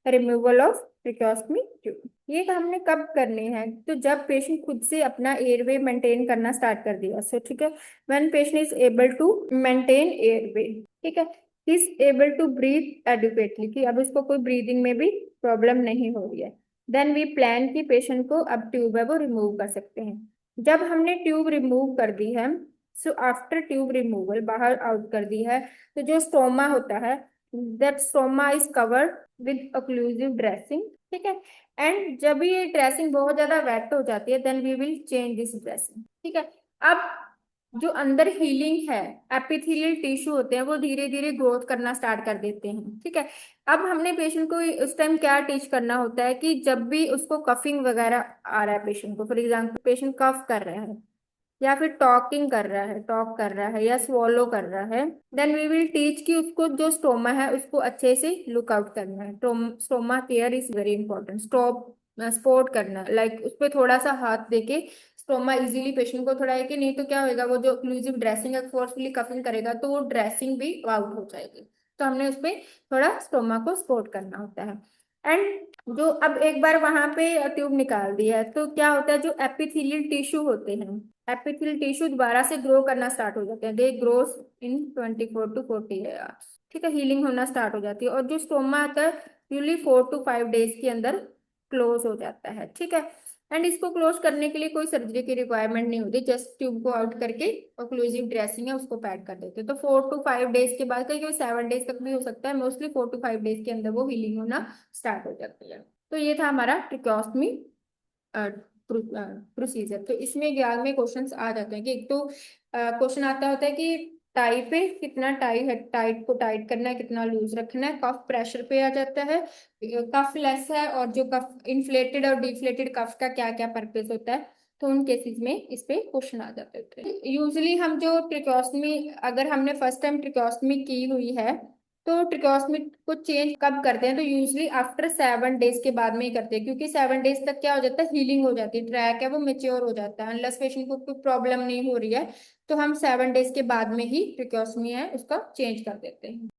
Removal of tracheostomy tube. ये हमने कब करनी है, तो जब पेशेंट खुद से अपना एयरवे मेंटेन करना स्टार्ट कर दिया। सो ठीक है, when patient is able to maintain airway, ठीक है, is able to breathe adequately, कि अब इसको कोई ब्रीदिंग में भी प्रॉब्लम नहीं हो रही है, देन वी प्लान कि पेशेंट को अब ट्यूब है वो रिमूव कर सकते हैं। जब हमने ट्यूब रिमूव कर दी है, सो आफ्टर ट्यूब रिमूवल, बाहर आउट कर दी है, तो जो स्टोमा होता है, that stoma is covered with occlusive dressing, ठीक है। एंड जब ये ड्रेसिंग बहुत ज्यादा वेट हो जाती है, then we will change this dressing, ठीक है। अब जो अंदर हीलिंग है, एपिथेलियल टिश्यू होते हैं, वो धीरे धीरे ग्रोथ करना स्टार्ट कर देते हैं, ठीक है। अब हमने पेशेंट को उस टाइम क्या टीच करना होता है कि जब भी उसको कफिंग वगैरह आ रहा है पेशेंट को, फॉर एग्जाम्पल पेशेंट कफ कर रहा है या फिर टॉकिंग कर रहा है, टॉक कर रहा है या स्वॉलो कर रहा है, देन वी विल टीच कि उसको जो स्टोमा है उसको अच्छे से लुक आउट करना है। Stoma care is very important. Stop support करना, लाइक उस पर थोड़ा सा हाथ देके स्टोमा इजीली पेशेंट को थोड़ा है कि, नहीं तो क्या होगा, वो जो ऑक्लूसिव ड्रेसिंग है फोर्सफुली कफिंग करेगा तो वो ड्रेसिंग भी आउट हो जाएगी। तो हमने उस पर थोड़ा स्टोमा को सपोर्ट करना होता है। एंड जो अब एक बार वहां पे ट्यूब निकाल दिया है, तो क्या होता है, जो एपिथेलियल टिश्यू होते हैं, एपिथेलियल टिश्यू दोबारा से ग्रो करना स्टार्ट हो जाते हैं। दे ग्रोस इन 24 to 40 आवर्स, ठीक है, हीलिंग होना स्टार्ट हो जाती है। और जो स्टोमा आता है यूजली 4 to 5 डेज के अंदर क्लोज हो जाता है, ठीक है। एंड इसको क्लोज करने के लिए कोई सर्जरी की रिक्वायरमेंट नहीं होती, जस्ट ट्यूब को आउट करके ओक्लूसिव ड्रेसिंग है उसको पैड कर देते हैं। तो 4 to 5 डेज के बाद, कहीं कहीं 7 डेज तक भी हो सकता है, मोस्टली 4 to 5 डेज के अंदर वो हीलिंग होना स्टार्ट हो जाती है। तो ये था हमारा ट्रिकोस्टमी प्रोसीजर। तो इसमें एग्जाम में क्वेश्चंस आ जाते हैं कि एक तो क्वेश्चन आता होता है कि टाई पे कितना टाई है, टाइट को टाइट करना है, कितना लूज रखना है, कफ प्रेशर पे आ जाता है, कफ लेस है, और जो कफ इन्फ्लेटेड और डिफ्लेटेड कफ का क्या क्या पर्पस होता है। तो उन केसेस में इस पे क्वेश्चन आ जाते हैं। यूजली हम जो ट्रिकोस्टमी, अगर हमने फर्स्ट टाइम ट्रिकोस्टमी की हुई है, तो ट्रिकोस्मी को चेंज कब करते हैं, तो यूजली आफ्टर 7 डेज के बाद में ही करते हैं, क्योंकि 7 डेज तक क्या हो जाता है, हीलिंग हो जाती है, ट्रैक है वो मेच्योर हो जाता है। अनलेस पेशेंट को कोई प्रॉब्लम नहीं हो रही है, तो हम 7 डेज के बाद में ही ट्रिकोस्मी है उसका चेंज कर देते हैं।